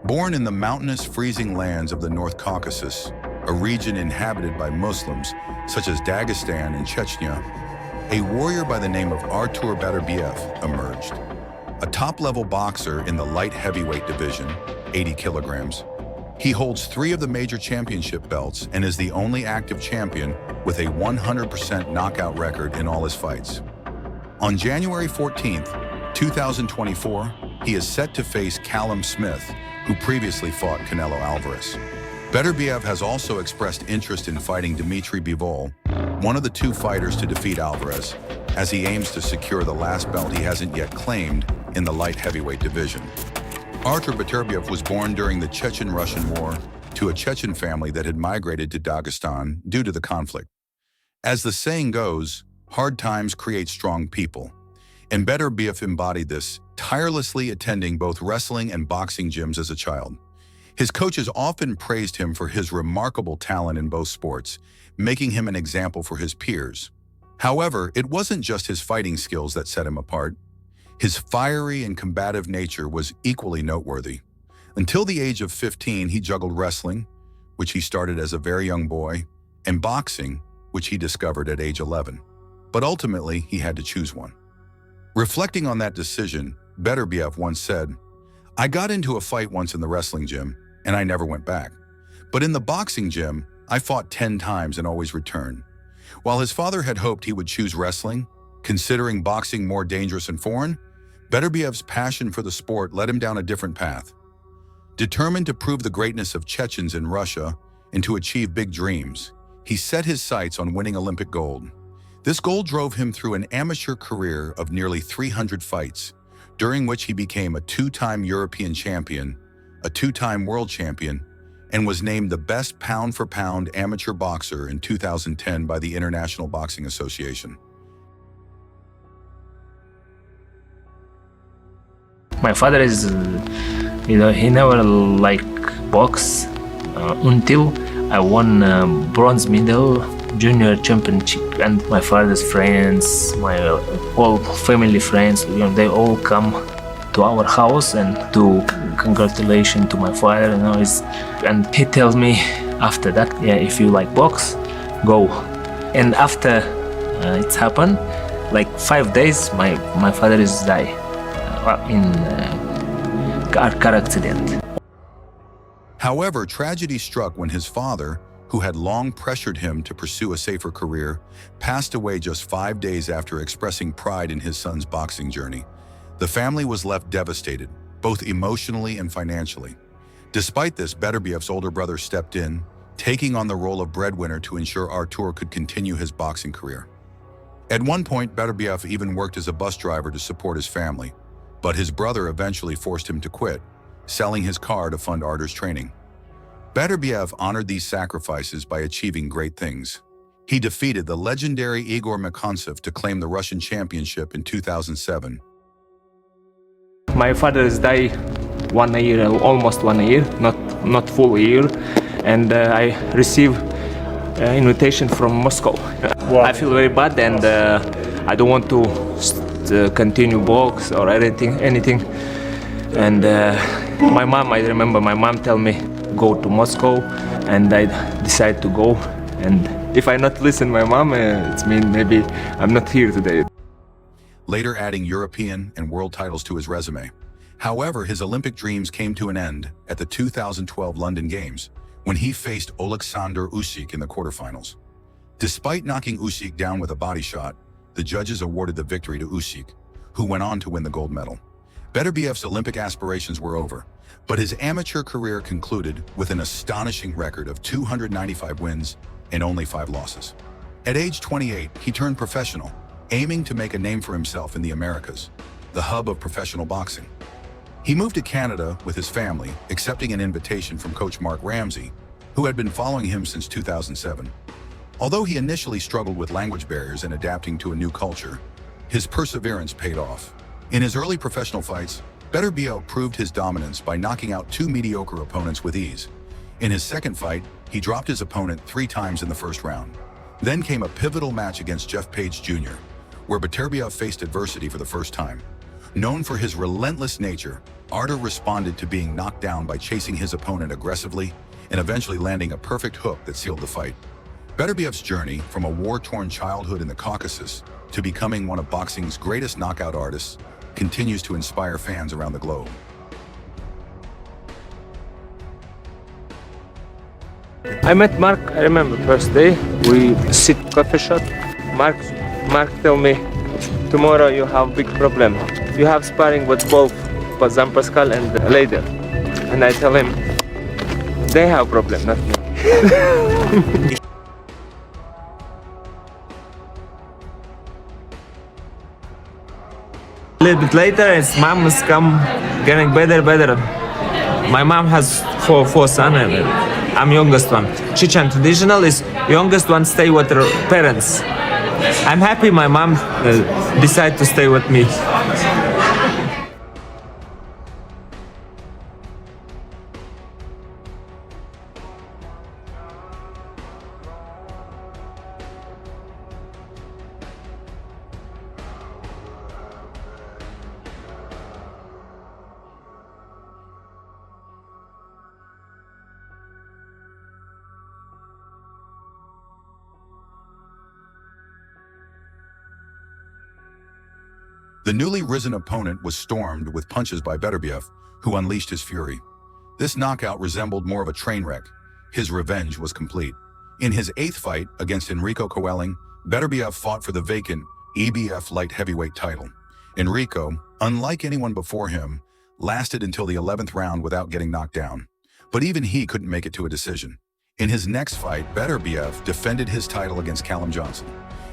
Born in the mountainous, freezing lands of the North Caucasus, a region inhabited by Muslims such as Dagestan and Chechnya, a warrior by the name of Artur Beterbiev emerged. A top-level boxer in the light heavyweight division, 80 kilograms, he holds 3 of the major championship belts and is the only active champion with a 100% knockout record in all his fights. On January 14th, 2024, he is set to face Callum Smith, who previously fought Canelo Alvarez. Beterbiev has also expressed interest in fighting Dmitry Bivol, one of the 2 fighters to defeat Alvarez, as he aims to secure the last belt he hasn't yet claimed in the light heavyweight division. Artur Beterbiev was born during the Chechen-Russian War to a Chechen family that had migrated to Dagestan due to the conflict. As the saying goes, hard times create strong people, and Beterbiev embodied this, tirelessly attending both wrestling and boxing gyms as a child. His coaches often praised him for his remarkable talent in both sports, making him an example for his peers. However, it wasn't just his fighting skills that set him apart. His fiery and combative nature was equally noteworthy. Until the age of 15, he juggled wrestling, which he started as a very young boy, and boxing, which he discovered at age 11. But ultimately, he had to choose one. Reflecting on that decision, Beterbiev once said, "I got into a fight once in the wrestling gym, and I never went back. But in the boxing gym, I fought 10 times and always returned." While his father had hoped he would choose wrestling, considering boxing more dangerous and foreign, Beterbiev's passion for the sport led him down a different path. Determined to prove the greatness of Chechens in Russia and to achieve big dreams, he set his sights on winning Olympic gold. This goal drove him through an amateur career of nearly 300 fights, during which he became a 2-time European champion, a 2-time world champion, and was named the best pound-for-pound amateur boxer in 2010 by the International Boxing Association. My father is, he never liked box until I won bronze medal junior championship, and my father's friends, my all family friends, they all come to our house and do congratulations to my father, and he tells me after that, yeah, if you like box, go. And after it's happened, like 5 days, my father is died in car accident. However, tragedy struck when his father, who had long pressured him to pursue a safer career, passed away just 5 days after expressing pride in his son's boxing journey. The family was left devastated, both emotionally and financially. Despite this, Beterbiev's older brother stepped in, taking on the role of breadwinner to ensure Artur could continue his boxing career. At one point, Beterbiev even worked as a bus driver to support his family, but his brother eventually forced him to quit, selling his car to fund Artur's training. Beterbiev honored these sacrifices by achieving great things. He defeated the legendary Igor Makontsev to claim the Russian championship in 2007. My father has died 1 year, almost 1 year, not full year, and I received an invitation from Moscow. Wow. I feel very bad, and I don't want to continue box or anything. And my mom, I remember my mom tell me go to Moscow, and I decided to go. And if I not listen my mom, it's mean maybe I'm not here today. Later adding European and world titles to his resume. However, his Olympic dreams came to an end at the 2012 London Games, when he faced Oleksandr Usyk in the quarterfinals. Despite knocking Usyk down with a body shot, the judges awarded the victory to Usyk, who went on to win the gold medal. Beterbiev's Olympic aspirations were over, but his amateur career concluded with an astonishing record of 295 wins and only 5 losses. At age 28, he turned professional, aiming to make a name for himself in the Americas, the hub of professional boxing. He moved to Canada with his family, accepting an invitation from coach Mark Ramsey, who had been following him since 2007. Although he initially struggled with language barriers and adapting to a new culture, his perseverance paid off. In his early professional fights, Beterbiev proved his dominance by knocking out 2 mediocre opponents with ease. In his second fight, he dropped his opponent 3 times in the first round. Then came a pivotal match against Jeff Page Jr., where Beterbiev faced adversity for the first time. Known for his relentless nature, Artur responded to being knocked down by chasing his opponent aggressively and eventually landing a perfect hook that sealed the fight. Beterbiev's journey from a war-torn childhood in the Caucasus to becoming one of boxing's greatest knockout artists continues to inspire fans around the globe. I met Mark, I remember first day, we sit coffee shop. Mark tell me, tomorrow you have big problem. You have sparring with both Jean Pascal and Leider. And I tell him, they have problem, not me. A little bit later, his mom is getting better. My mom has four sons, and I'm youngest one. Chechen traditional is youngest one stay with her parents. I'm happy my mom decided to stay with me. The newly risen opponent was stormed with punches by Beterbiev, who unleashed his fury. This knockout resembled more of a train wreck. His revenge was complete. In his 8th fight against Enrico Coelling, Beterbiev fought for the vacant EBF light heavyweight title. Enrico, unlike anyone before him, lasted until the 11th round without getting knocked down. But even he couldn't make it to a decision. In his next fight, Beterbiev defended his title against Callum Johnson.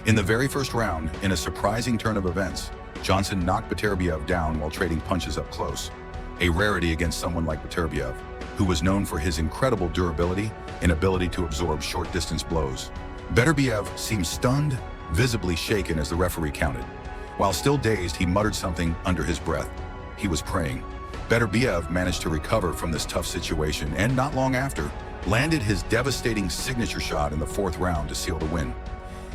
In the very first round, in a surprising turn of events, Johnson knocked Beterbiev down while trading punches up close, a rarity against someone like Beterbiev, who was known for his incredible durability and ability to absorb short-distance blows. Beterbiev seemed stunned, visibly shaken as the referee counted. While still dazed, he muttered something under his breath. He was praying. Beterbiev managed to recover from this tough situation and, not long after, landed his devastating signature shot in the 4th round to seal the win.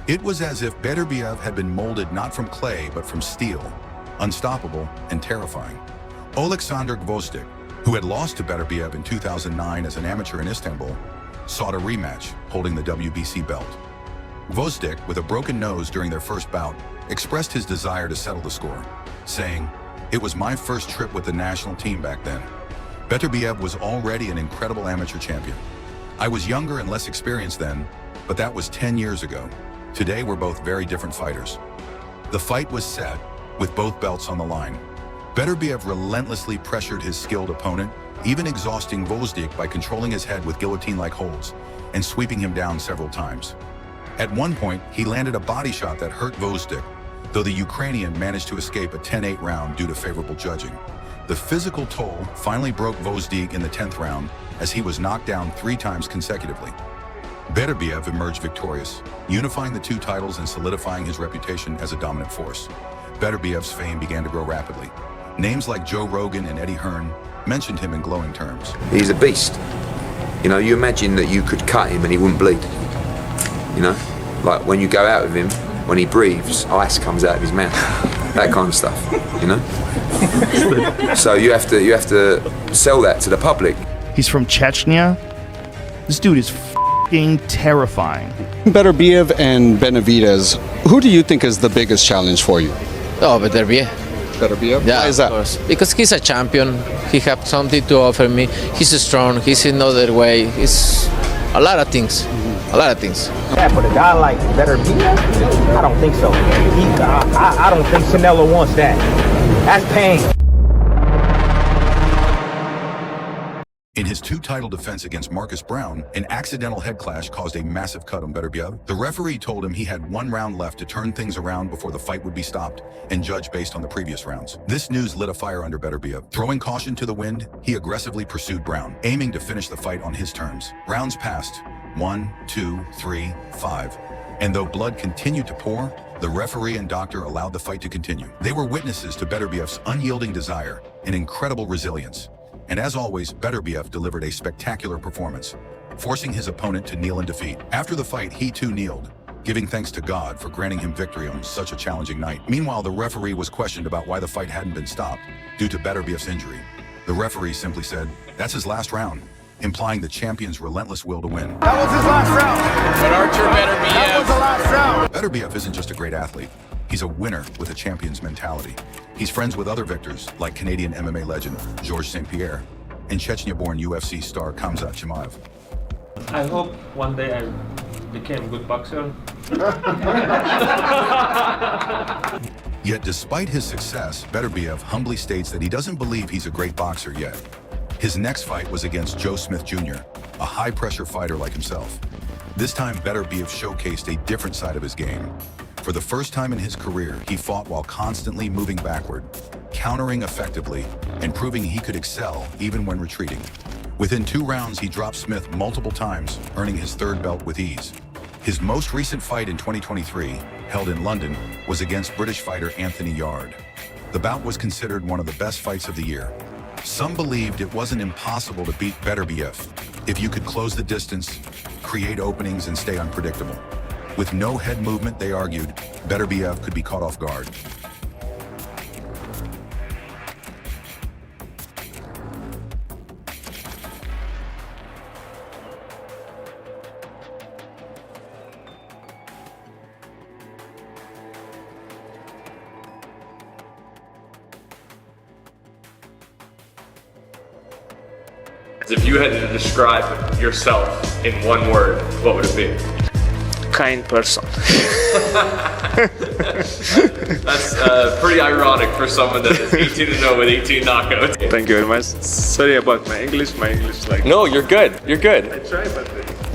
It was as if Beterbiev had been molded not from clay but from steel, unstoppable and terrifying. Oleksandr Gvozdyk, who had lost to Beterbiev in 2009 as an amateur in Istanbul, sought a rematch, holding the WBC belt. Gvozdyk, with a broken nose during their first bout, expressed his desire to settle the score, saying, "It was my first trip with the national team back then. Beterbiev was already an incredible amateur champion. I was younger and less experienced then, but that was 10 years ago. Today, we're both very different fighters." The fight was set, with both belts on the line. Beterbiev relentlessly pressured his skilled opponent, even exhausting Gvozdyk by controlling his head with guillotine-like holds and sweeping him down several times. At one point, he landed a body shot that hurt Gvozdyk, though the Ukrainian managed to escape a 10-8 round due to favorable judging. The physical toll finally broke Gvozdyk in the 10th round as he was knocked down 3 times consecutively. Beterbiev emerged victorious, unifying the 2 titles and solidifying his reputation as a dominant force. Beterbiev's fame began to grow rapidly. Names like Joe Rogan and Eddie Hearn mentioned him in glowing terms. He's a beast. You know, you imagine that you could cut him and he wouldn't bleed. You know, like when you go out with him, when he breathes, ice comes out of his mouth. That kind of stuff, you know? So you have to sell that to the public. He's from Chechnya. This dude is f***ing terrifying. Beterbiev and Benavidez, who do you think is the biggest challenge for you? Oh, Beterbiev. Beterbiev? Yeah, Why is that? of course. Because he's a champion. He has something to offer me. He's strong. He's another way. He's a lot of things. A lot of things. Yeah, but a guy like Beterbiev, I don't think so. I don't think Canelo wants that. That's pain. In his 2 title defense against Marcus Brown, an accidental head clash caused a massive cut on Beterbiev. The referee told him he had 1 round left to turn things around before the fight would be stopped and judged based on the previous rounds. This news lit a fire under Beterbiev. Throwing caution to the wind, he aggressively pursued Brown, aiming to finish the fight on his terms. Rounds passed. 1, 2, 3, 5. And though blood continued to pour, the referee and doctor allowed the fight to continue. They were witnesses to Beterbiev's unyielding desire and incredible resilience. And as always, Beterbiev delivered a spectacular performance, forcing his opponent to kneel in defeat. After the fight, he too kneeled, giving thanks to God for granting him victory on such a challenging night. Meanwhile, the referee was questioned about why the fight hadn't been stopped due to Beterbiev's injury. The referee simply said, "That's his last round," implying the champion's relentless will to win. That was his last round. But Artur Beterbiev. That was the last round. Beterbiev isn't just a great athlete. He's a winner with a champion's mentality. He's friends with other victors like Canadian MMA legend Georges St. Pierre and Chechnya-born UFC star Khamzat Chimaev. I hope one day I became a good boxer. Yet despite his success, Beterbiev humbly states that he doesn't believe he's a great boxer yet. His next fight was against Joe Smith Jr., a high-pressure fighter like himself. This time, Beterbiev showcased a different side of his game. For the first time in his career, he fought while constantly moving backward, countering effectively, and proving he could excel even when retreating. Within 2 rounds, he dropped Smith multiple times, earning his 3rd belt with ease. His most recent fight in 2023, held in London, was against British fighter Anthony Yarde. The bout was considered one of the best fights of the year. Some believed it wasn't impossible to beat Beterbiev if you could close the distance, create openings, and stay unpredictable. With no head movement, they argued, Beterbiev could be caught off guard. If you had to describe yourself in one word, what would it be? Kind person. That's pretty ironic for someone that is 18-0 with 18 knockouts. Thank you very much. Sorry about my English. Like. No, you're good. You're good. I try, but.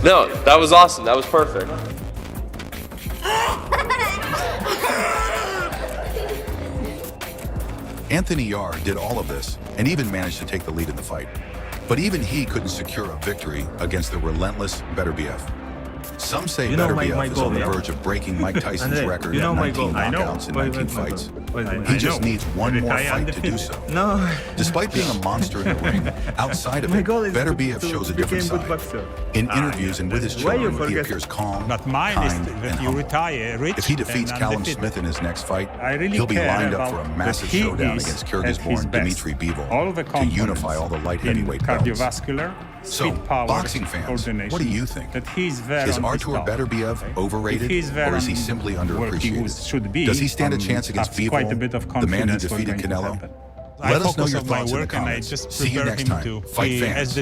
No, that was awesome. That was perfect. Anthony Yarde did all of this and even managed to take the lead in the fight. But even he couldn't secure a victory against the relentless Beterbiev. Some say Beterbiev is on the verge of breaking Mike Tyson's record at 19 knockouts in 19 fights. He just needs one more fight to do so. Despite being a monster in the ring, outside of it, Beterbiev shows a different side. In interviews and with his children, he appears calm, kind, and humble. If he defeats Callum Smith in his next fight, he'll be lined up for a massive showdown against Kyrgyz-born Dmitry Bivol to unify all the light heavyweight belts. So, boxing fans, what do you think? Is Artur Beterbiev overrated, or is he simply underappreciated? Does he stand a chance against Bivol, the man who defeated Canelo? Let us know your thoughts in the comments. See you next time, Fight Fans.